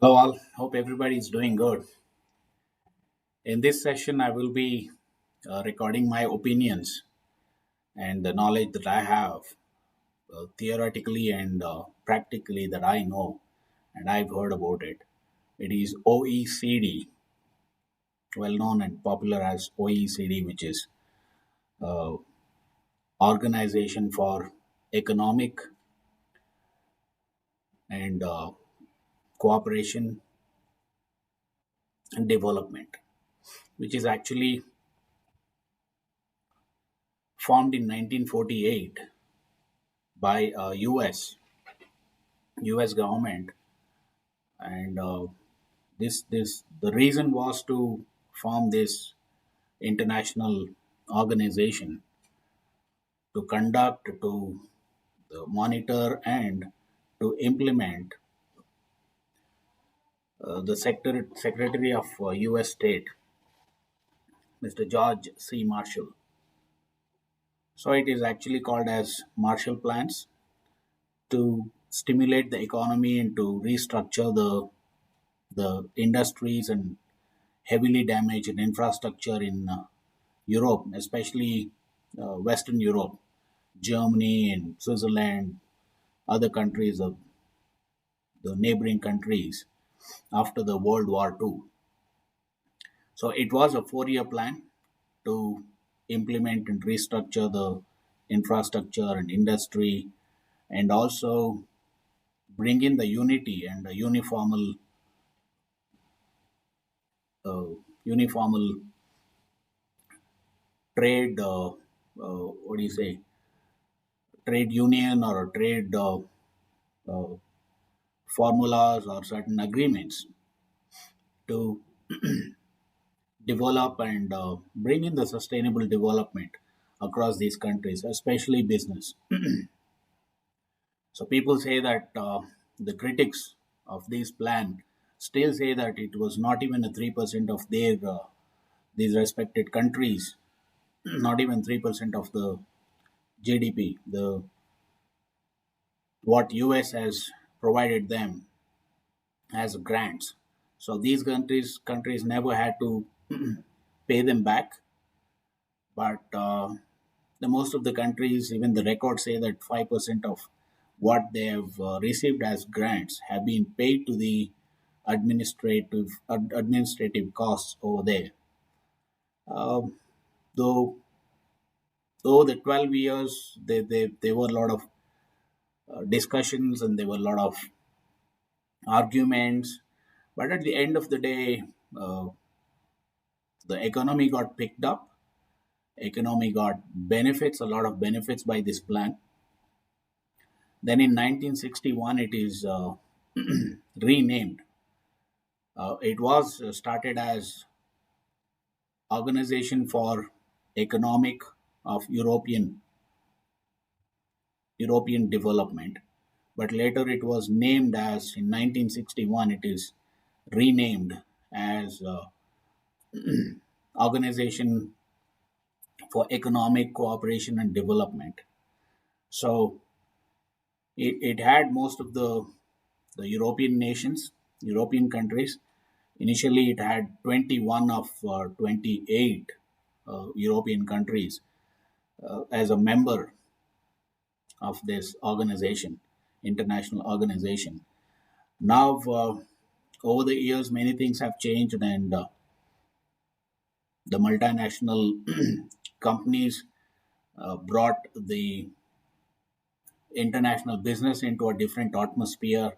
Hello, all. Hope everybody is doing good. In this session, I will be recording my opinions and the knowledge that I have, theoretically and practically, that I know and I've heard about it. It is OECD, well known and popular as OECD, which is uh, Organization for Economic and Cooperation and Development, which is actually formed in 1948 by US government, and this the reason was to form this international organization to conduct, to monitor, and to implement the secretary of US State, Mr. George C. Marshall. So it is actually called as Marshall Plans, to stimulate the economy and to restructure the industries and heavily damaged infrastructure in Europe, especially Western Europe, Germany and Switzerland, other countries of the neighboring countries after the World War II. So it was a 4 year plan to implement and restructure the infrastructure and industry, and also bring in the unity and the uh, uniformal trade, what do you say, trade union or trade uh, formulas or certain agreements to develop and bring in the sustainable development across these countries, especially business. So people say that the critics of this plan still say that it was not even a 3% of their these respected countries, not even 3% of the GDP, the what US has provided them as grants. So these countries never had to pay them back, but the most of the countries, even the records say that 5% of what they have received as grants have been paid to the administrative costs over there. Um, though though the 12 years, there were a lot of discussions and there were a lot of arguments, but at the end of the day, uh, the economy got picked up. Economy got benefits, a lot of benefits by this plan. Then in 1961, it is renamed. It was started as Organization for Economic of European Development, but later it was named as, in 1961, it is renamed as Organization for Economic Cooperation and Development. So it had most of the European nations, European countries. Initially, it had 21 of 28 European countries as a member of this organization, international organization. Now, over the years, many things have changed, and the multinational companies brought the international business into a different atmosphere,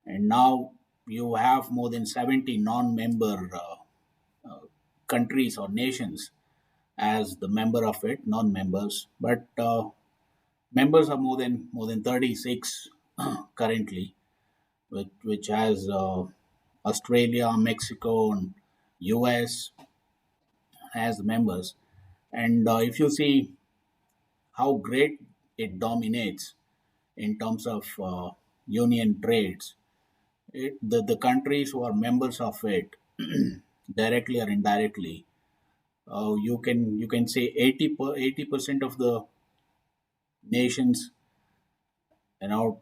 and now you have more than 70 non-member countries or nations as the member of it, non-members, but members are more than 36 currently, which has Australia, Mexico, and US as members. And if you see how great it dominates in terms of union trades, the countries who are members of it, directly or indirectly, you can say 80% of the nations, you know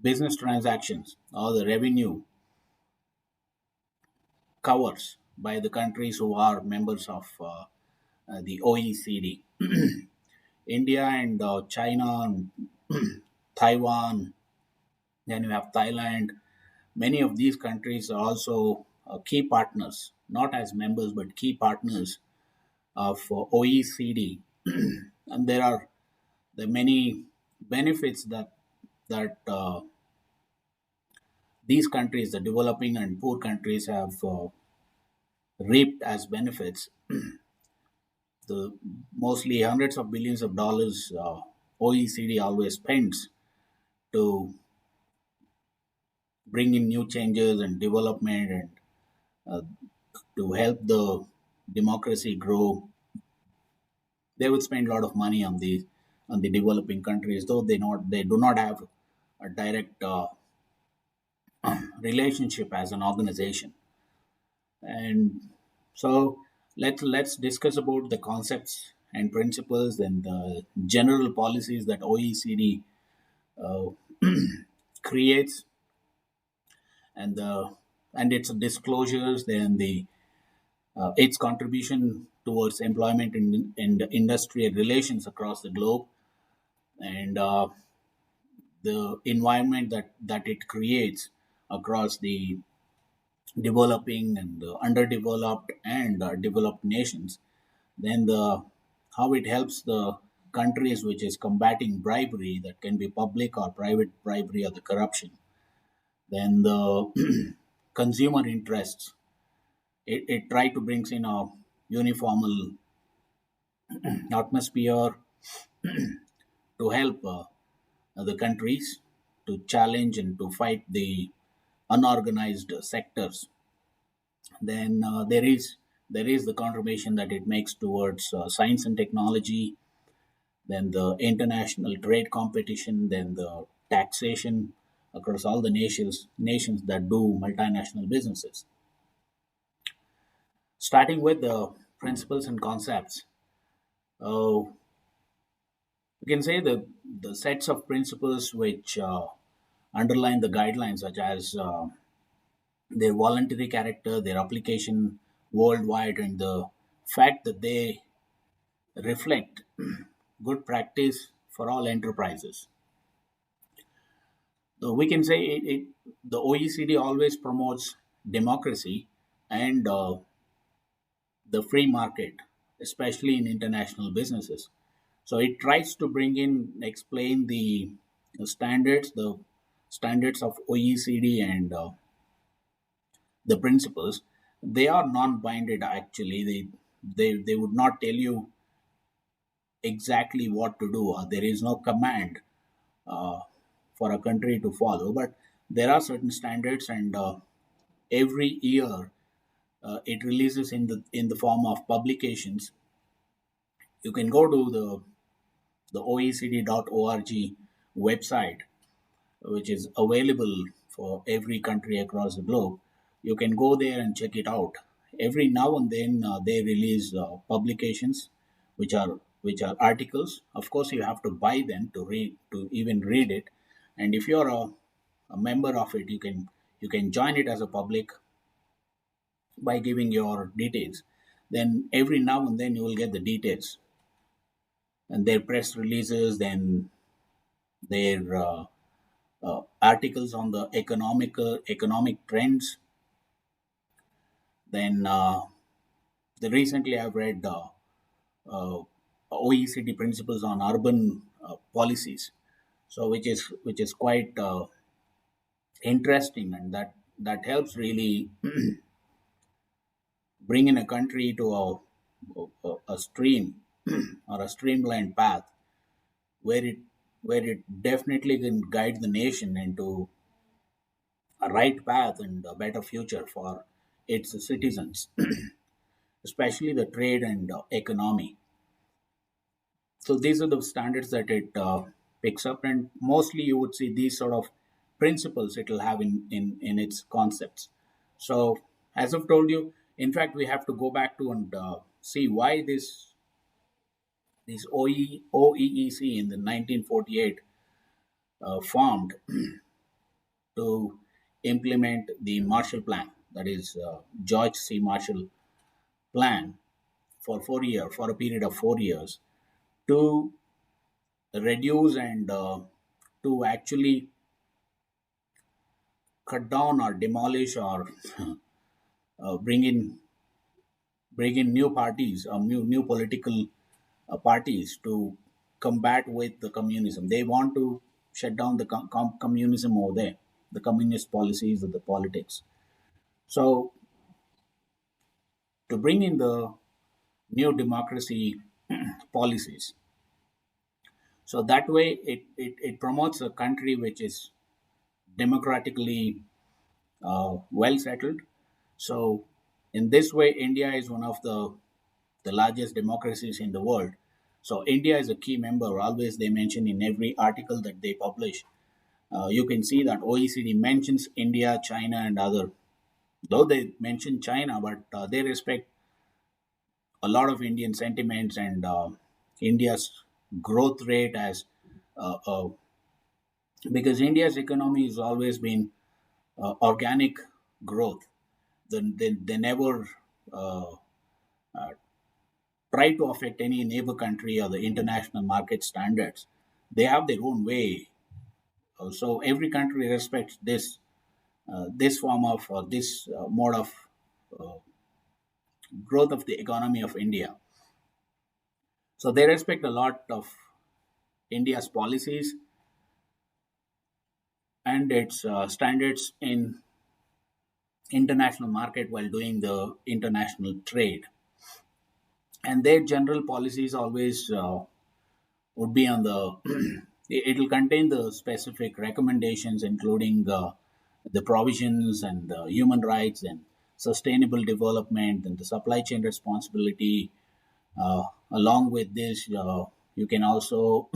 business transactions or the revenue covers by the countries who are members of the OECD. India and China, and Taiwan, then you have Thailand. Many of these countries are also key partners, not as members, but key partners of OECD. And there are many benefits that these countries, the developing and poor countries, have reaped as benefits. The mostly hundreds of billions of dollars OECD always spends to bring in new changes and development and uh, to help the democracy grow. They would spend a lot of money on the developing countries, though they do not have a direct relationship as an organization. And so let's discuss about the concepts and principles and the general policies that OECD uh, creates, and the and its disclosures, then the its contribution towards employment and industrial relations across the globe, and the environment that it creates across the developing and the underdeveloped and developed nations. Then the how it helps the countries which is combating bribery, that can be public or private bribery or the corruption. Then the consumer interests. It try to brings in a uniformal atmosphere to help the countries to challenge and to fight the unorganized sectors. Then there is the contribution that it makes towards science and technology, then the international trade competition, then the taxation across all the nations that do multinational businesses. Starting with the principles and concepts, uh, you can say the sets of principles which underline the guidelines, such as their voluntary character, their application worldwide, and the fact that they reflect good practice for all enterprises. So we can say the OECD always promotes democracy and the free market, especially in international businesses. So it tries to bring in, explain the standards of OECD and the principles. They are non-binded actually. They would not tell you exactly what to do, or there is no command uh, for a country to follow, but there are certain standards, and every year it releases in the form of publications. You can go to the OECD.org website, which is available for every country across the globe. You can go there and check it out. Every now and then they release publications, which are articles. Of course, you have to buy them to even read it. And if you're a member of it, you can join it as a public by giving your details. Then every now and then you will get the details and their press releases, then their articles on the economic trends. Then the recently I've read uh, OECD principles on urban policies, so which is quite interesting, and that helps really bring in a country to a stream or a streamlined path where it definitely can guide the nation into a right path and a better future for its citizens, especially the trade and economy. So these are the standards that it picks up, and mostly you would see these sort of principles it will have in its concepts. So as I've told you, in fact, we have to go back to and see why this OEEC in the 1948 formed. to implement the Marshall Plan, that is George C. Marshall Plan, for a period of 4 years, to reduce and to actually cut down or demolish or bring in new parties or new political parties to combat with the communism. They want to shut down the communism over there, the communist policies of the politics. So to bring in the new democracy policies, so that way it promotes a country which is democratically well settled. So in this way, India is one of the largest democracies in the world. So India is a key member. Always they mention in every article that they publish. You can see that OECD mentions India, China, and other. Though they mention China, but they respect a lot of Indian sentiments and India's growth rate as because India's economy has always been organic growth. They never try to affect any neighbor country or the international market standards. They have their own way. So every country respects this form of this mode of growth of the economy of India. So they respect a lot of India's policies and its standards in international market while doing the international trade. And their general policies always would be on the it will contain the specific recommendations including the provisions and the human rights and sustainable development and the supply chain responsibility. Along with this, you can also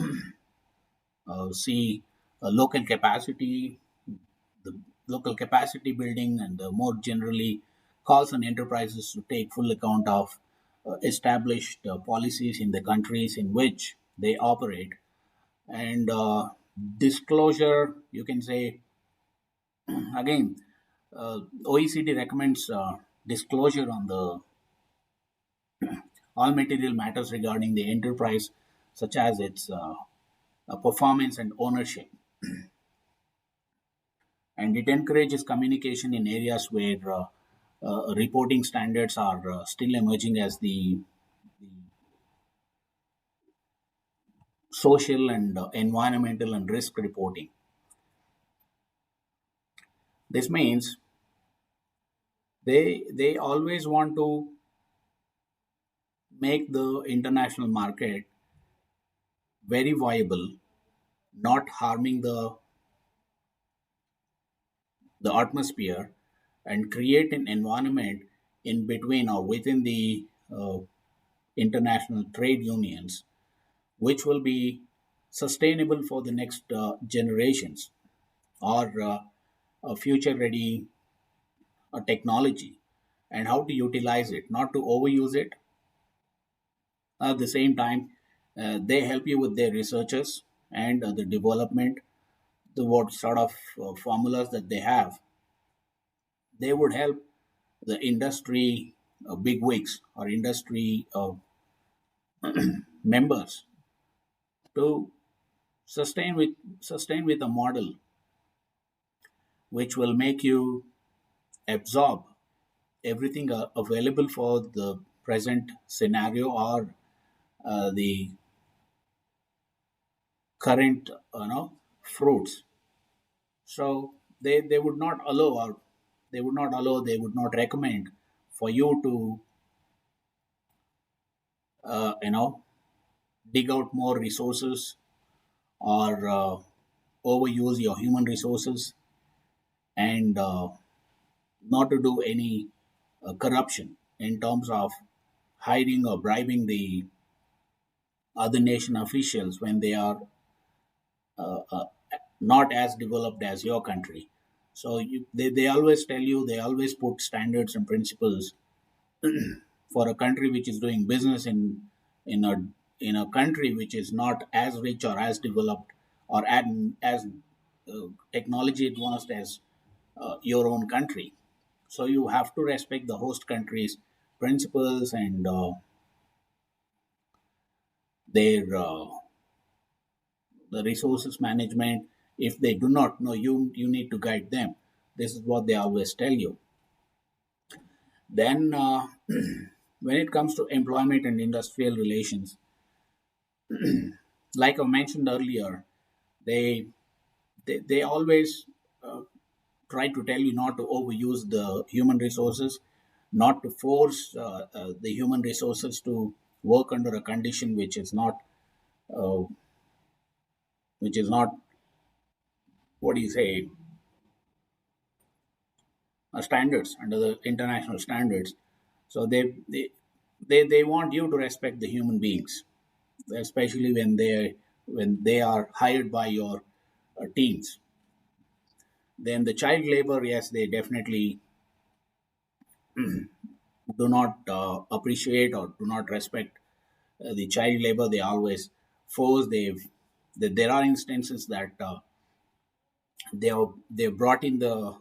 see local capacity, the local capacity building, and more generally calls on enterprises to take full account of established policies in the countries in which they operate. And disclosure, you can say, again, OECD recommends disclosure on the all material matters regarding the enterprise, such as its performance and ownership. And it encourages communication in areas where reporting standards are still emerging, as the social and environmental and risk reporting. This means they always want to make the international market very viable, not harming the atmosphere, and create an environment in between or within the international trade unions, which will be sustainable for the next generations or a future ready technology, and how to utilize it, not to overuse it. At the same time, they help you with their researches and the development, the what sort of formulas that they have. They would help the industry big wigs or industry members to sustain with a model which will make you absorb everything available for the present scenario or the current fruits. So they would not allow or they would not recommend for you to you know dig out more resources or overuse your human resources and not to do any corruption in terms of hiring or bribing the other nation officials when they are not as developed as your country. So they always tell you, they always put standards and principles for a country which is doing business in a in a country which is not as rich or as developed or as technology advanced as your own country. So you have to respect the host country's principles and their the resources management. If they do not know, you need to guide them. This is what they always tell you. Then when it comes to employment and industrial relations, like I mentioned earlier, they they always uh, try to tell you not to overuse the human resources, not to force the human resources to work under a condition uh, which is not, what do you say, standards, under the international standards. So they want you to respect the human beings, especially when they are hired by your teams. Then the child labor, yes, they definitely do not appreciate or do not respect the child labor. They always force. There are instances that they brought in the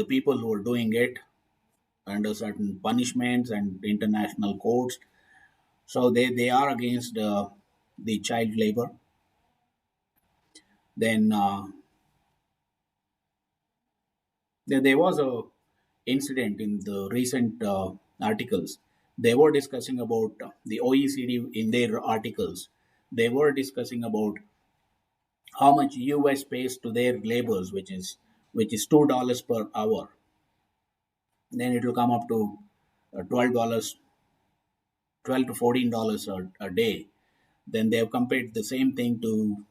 people who are doing it under certain punishments and international courts. So they are against the child labor. Then there was a incident in the recent articles. They were discussing about the OECD in their articles. They were discussing about how much US pays to their laborers, which is $2 per hour. Then it will come up to $12, $12 to $14 a day. Then they have compared the same thing to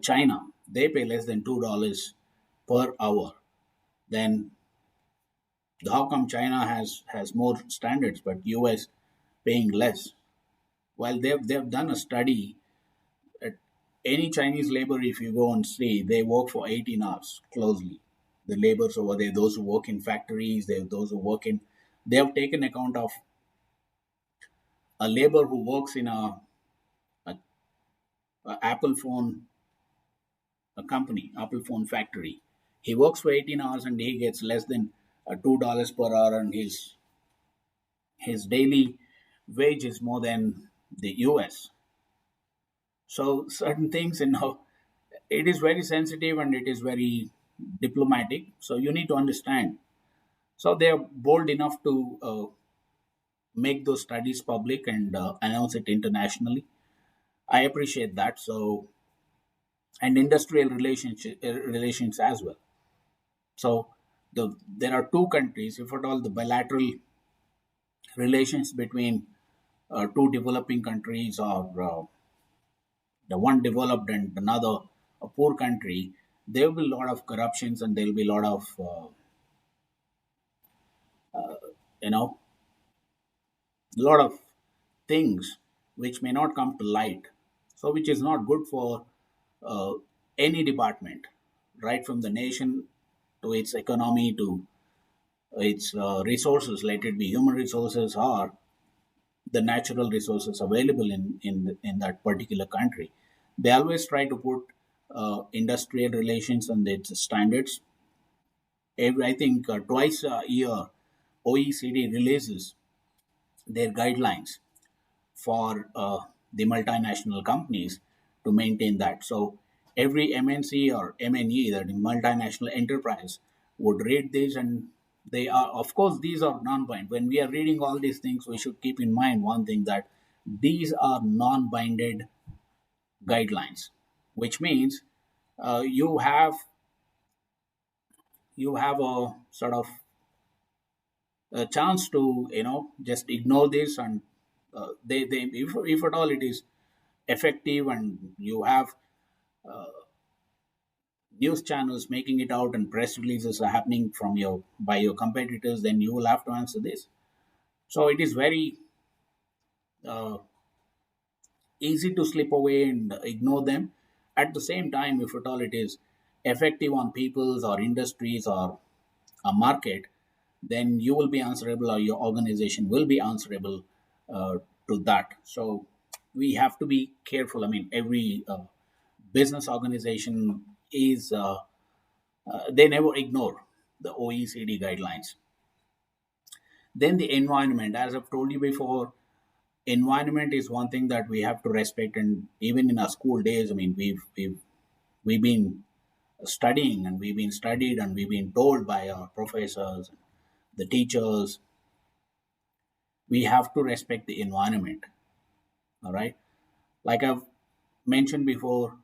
China. They pay less than $2 per hour. Then how come China has more standards but US paying less? Well, they've done a study at any Chinese labor. If you go and see, they work for 18 hours closely. The laborers over there, those who work in factories, those who work in, they have taken account of a labor who works in a Apple phone, a company, Apple phone factory. He works for 18 hours and he gets less than $2 per hour, and his daily wage is more than the US. So certain things, it is very sensitive and it is very diplomatic. So you need to understand. So they are bold enough to make those studies public and announce it internationally. I appreciate that. So, and industrial relations as well. So there are two countries, if at all, the bilateral relations between two developing countries, or the one developed and another a poor country, there will be a lot of corruptions and there will be a lot of you know a lot of things which may not come to light. So which is not good for uh, any department, right from the nation to its economy to its resources, let it be human resources or the natural resources available in that particular country. They always try to put industrial relations and its standards. I think twice a year, OECD releases their guidelines for the multinational companies to maintain that. So every MNC or MNE, that multinational enterprise, would read this, and they are, of course, these are non-binding. When we are reading all these things, we should keep in mind one thing, that these are non-binded guidelines, which means you have a sort of a chance to just ignore this, and they if at all it is effective and you have news channels making it out and press releases are happening from your by your competitors, then you will have to answer this. So it is very uh, easy to slip away and ignore them. At the same time, if at all it is effective on people's or industries or a market, then you will be answerable, or your organization will be answerable uh, to that. So we have to be careful. I mean, every business organization is they never ignore the OECD guidelines. Then the environment, as I've told you before, environment is one thing that we have to respect. And even in our school days, I mean, we've been studying, and we've been studied, and we've been told by our professors, the teachers, we have to respect the environment. All right, like I've mentioned before,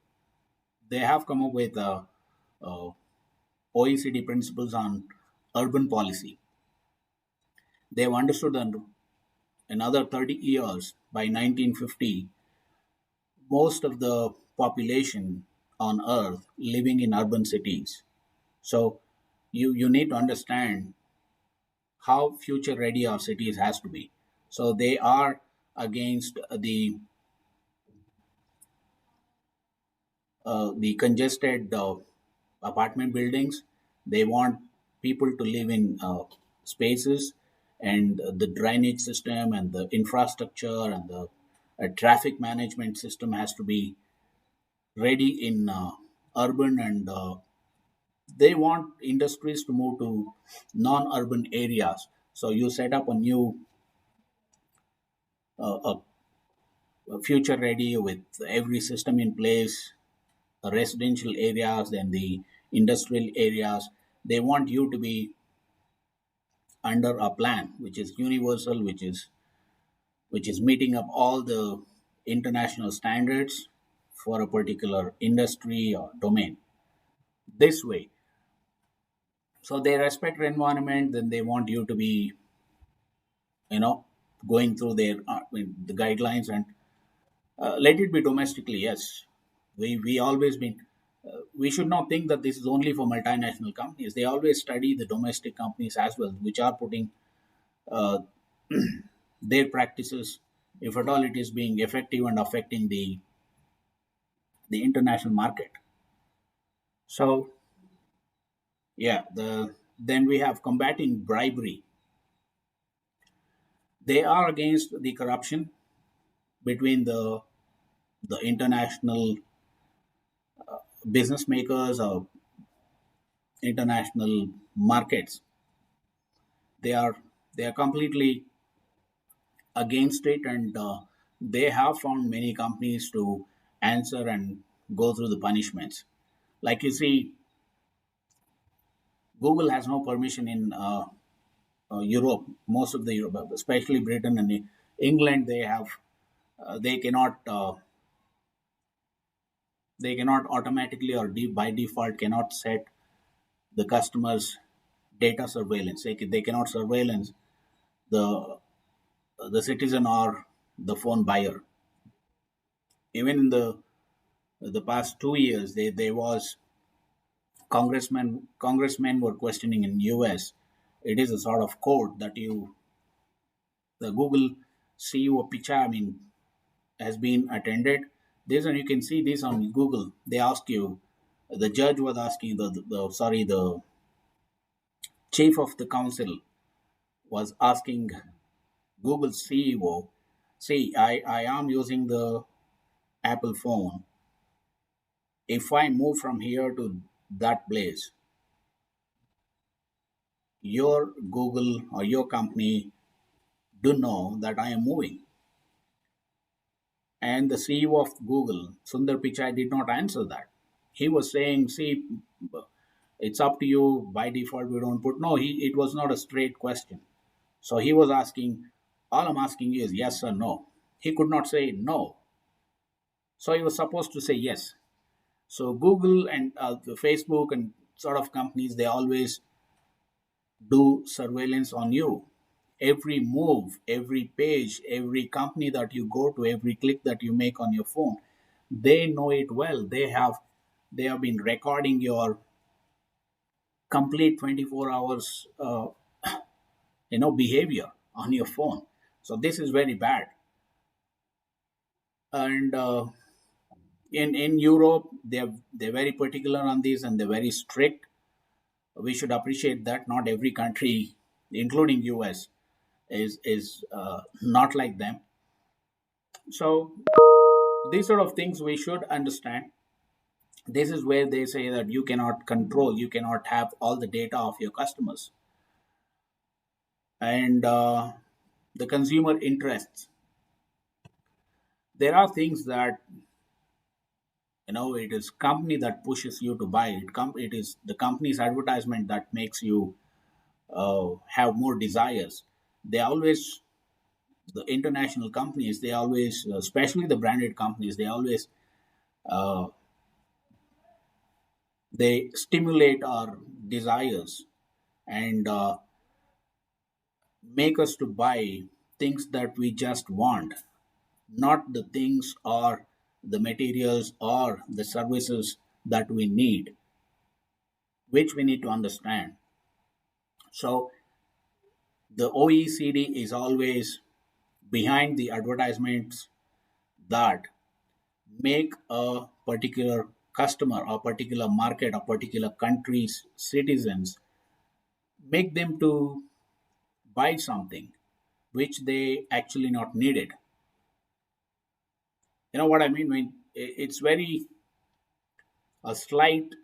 they have come up with OECD principles on urban policy. They've understood that another 30 years, by 1950, most of the population on earth living in urban cities. So you need to understand how future ready our cities has to be. So they are against the congested apartment buildings. They want people to live in spaces, and the drainage system and the infrastructure and the traffic management system has to be ready in urban, and they want industries to move to non-urban areas. So you set up a new a future ready with every system in place, residential areas and the industrial areas. They want you to be under a plan which is universal, which is meeting up all the international standards for a particular industry or domain. This way, so they respect your environment, then they want you to be, you know, going through their the guidelines, and let it be domestically. Yes, we always been. We should not think that this is only for multinational companies. They always study the domestic companies as well, which are putting uh, their practices, if at all it is being effective and affecting the international market. So yeah, then we have combating bribery. They are against the corruption between the international business makers or international markets. They are completely against it, and they have found many companies to answer and go through the punishments. Like you see, Google has no permission in Europe. Most of the Europe, especially Britain and England, they cannot automatically or by default cannot set the customer's data surveillance. They cannot surveillance the the citizen or the phone buyer. Even in the past 2 years, there was congressmen were questioning in US. It is a sort of code that the Google CEO picture, I mean, has been attended. This, and you can see this on Google. They ask you, the judge was asking the chief of the council was asking Google CEO, see, I am using the Apple phone. If I move from here to that place, your Google or your company do know that I am moving. And the CEO of Google, Sundar Pichai, did not answer that. He was saying, see, it's up to you. By default, we don't put. No, it was not a straight question. So he was asking, all I'm asking you is yes or no. He could not say no. So he was supposed to say yes. So Google and the Facebook and sort of companies, they always do surveillance on you. Every move, every page, every company that you go to, every click that you make on your phone, they know it well. They have been recording your complete 24 hours behavior on your phone. So this is very bad. And in Europe, they're very particular on this, and they're very strict. We should appreciate that. Not every country, including US, is not like them. So these sort of things we should understand. This is where they say that you cannot control, you cannot have all the data of your customers. And the consumer interests, there are things that, it is company that pushes you to buy it. It is the company's advertisement that makes you have more desires. They always, the international companies, they always, especially the branded companies, they always, uh, they stimulate our desires and make us to buy things that we just want, not the things or the materials or the services that we need, which we need to understand. So the OECD is always behind the advertisements that make a particular customer, a particular market, a particular country's citizens, make them to buy something which they actually not needed. You know what I mean? When it's very a slight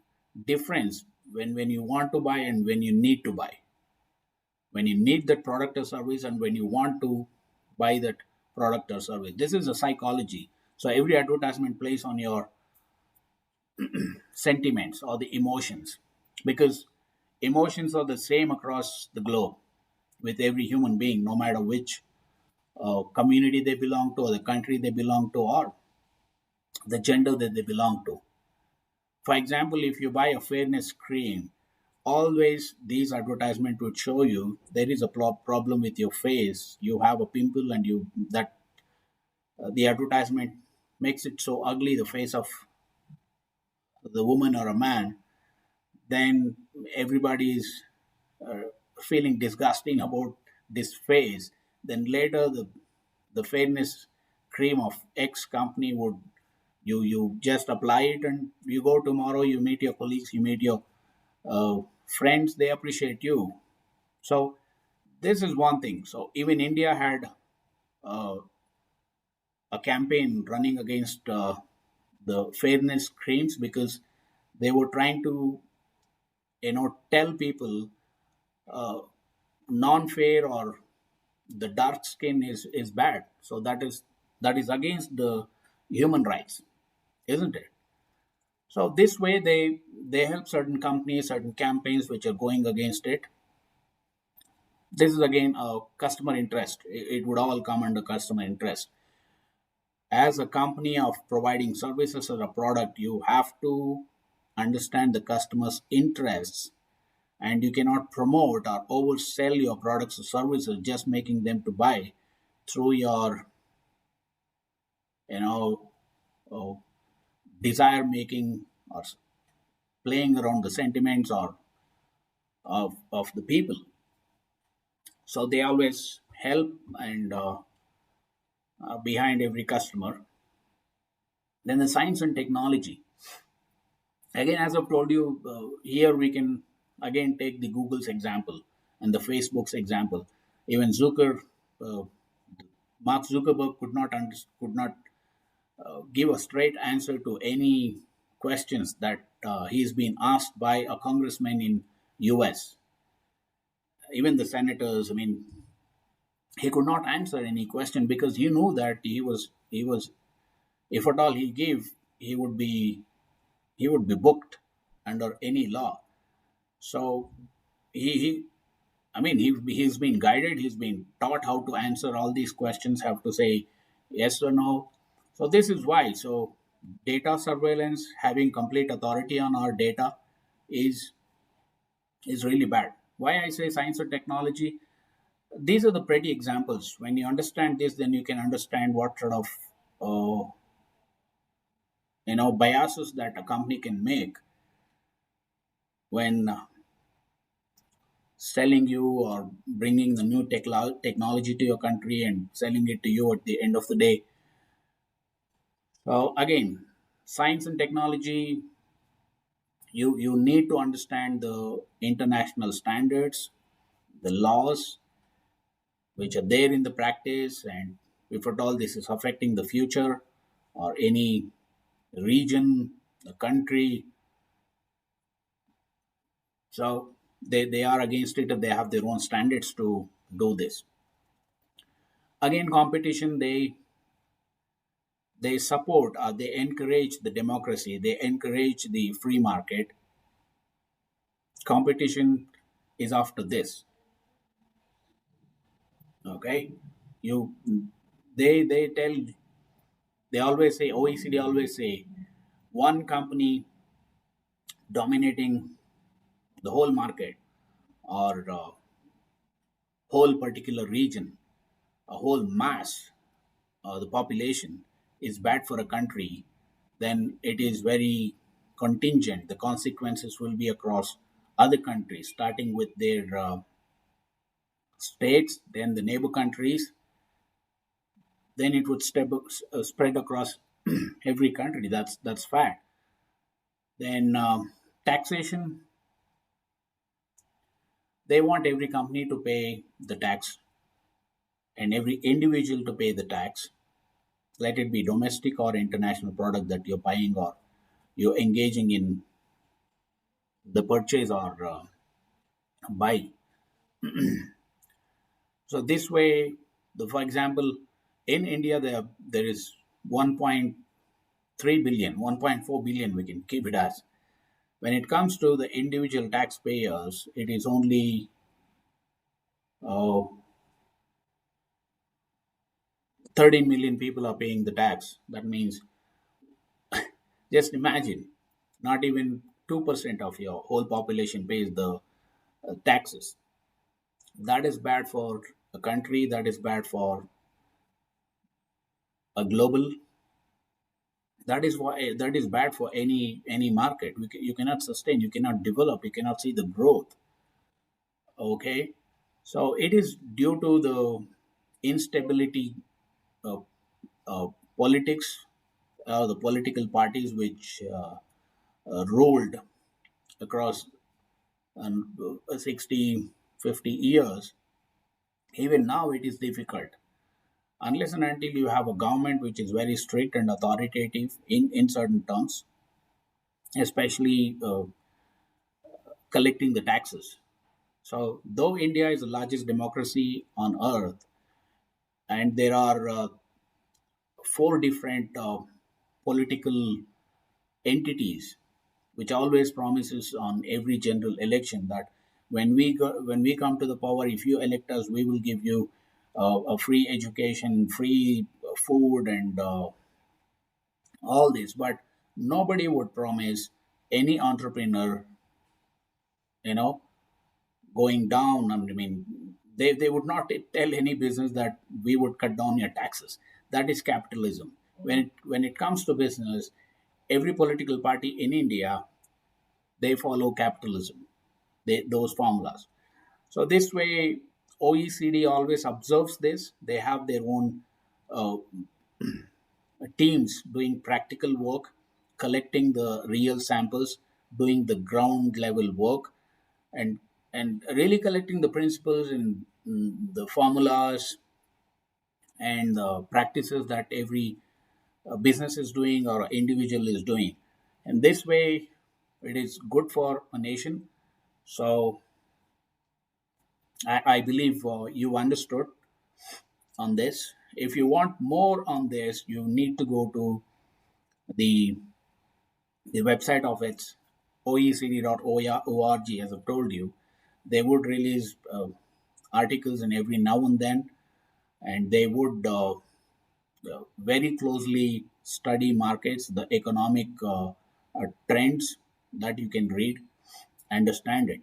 difference when you want to buy and when you need to buy. When you need that product or service and when you want to buy that product or service. This is a psychology. So every advertisement plays on your sentiments or the emotions, because emotions are the same across the globe with every human being, no matter which community they belong to or the country they belong to or the gender that they belong to. For example, if you buy a fairness cream, always these advertisements would show you there is a problem with your face, you have a pimple, and you that the advertisement makes it so ugly, the face of the woman or a man, then everybody is uh, feeling disgusting about this face. Then later the fairness cream of X company would, you just apply it and you go tomorrow, you meet your colleagues, you meet your friends, they appreciate you. So this is one thing. So even India had uh, a campaign running against the fairness creams, because they were trying to, tell people uh, non-fair or the dark skin is bad. So that is against the human rights, isn't it? So this way they help certain companies, certain campaigns which are going against it. This is again a customer interest. It would all come under customer interest. As a company of providing services or a product, you have to understand the customer's interests, and you cannot promote or oversell your products or services just making them to buy through your, you know uh, desire making or playing around the sentiments or of the people. So they always help and behind every customer. Then the science and technology. Again, as I've told you, here we can again take the Google's example and the Facebook's example. Even uh, Mark Zuckerberg could not give a straight answer to any questions that he's been asked by a congressman in US. Even the senators, I mean, he could not answer any question because he knew that he was, if at all he gave, he would be he would be booked under any law. So he I mean, he's been guided, he's been taught how to answer all these questions, have to say yes or no. So this is why. So data surveillance, having complete authority on our data, is is really bad. Why I say science or technology? These are the pretty examples. When you understand this, then you can understand what sort of uh, biases that a company can make when selling you or bringing the new technology to your country and selling it to you at the end of the day. So again, science and technology, you need to understand the international standards, the laws which are there in the practice, and if at all this is affecting the future or any region, the country. So they are against it, and they have their own standards to do this. Again, competition, they support, they encourage the democracy, they encourage the free market. Competition is after this. Okay, you they tell, they always say, OECD always say, one company dominating the whole market, or whole particular region, a whole mass, the population, is bad for a country, then it is very contingent. The consequences will be across other countries, starting with their states, then the neighbor countries, then it would spread across every country. That's fact. Then taxation, they want every company to pay the tax and every individual to pay the tax, let it be domestic or international product that you're buying or you're engaging in the purchase or buy. So this way, for example, in India there is 1.3 billion, 1.4 billion, we can keep it as. When it comes to the individual taxpayers, it is only uh, 13 million people are paying the tax. That means, just imagine, not even 2% of your whole population pays the taxes. That is bad for a country, that is bad for a global, that is why that is bad for any market. You cannot sustain, you cannot develop, you cannot see the growth. Okay, so it is due to the instability of politics, the political parties which ruled across 60, 50 years. Even now it is difficult, unless and until you have a government which is very strict and authoritative in certain terms, especially collecting the taxes. So, though India is the largest democracy on earth, and there are four different political entities which always promises on every general election that when we come to the power, if you elect us, we will give you a free education, free food, and all this. But nobody would promise any entrepreneur, you know, going down. I mean, they would not tell any business that we would cut down your taxes. That is capitalism. When it comes to business, every political party in India, they follow capitalism, those formulas. So this way, OECD always observes this. They have their own uh, teams doing practical work, collecting the real samples, doing the ground level work, and really collecting the principles and the formulas and the practices that every business is doing or individual is doing. And this way, it is good for a nation. So I believe you understood on this. If you want more on this, you need to go to the the website of its oecd.org. As I've told you, they would release articles in every now and then, and they would very closely study markets, the economic trends that you can read, understand it.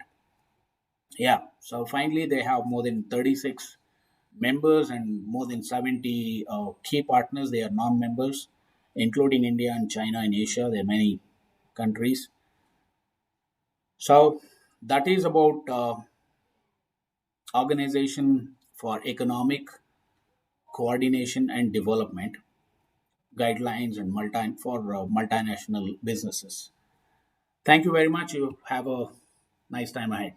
Yeah. So finally, they have more than 36 members and more than 70 key partners. They are non-members, including India and China and Asia. There are many countries. So that is about Organization for Economic Coordination and Development guidelines and for multinational businesses. Thank you very much. You have a nice time ahead.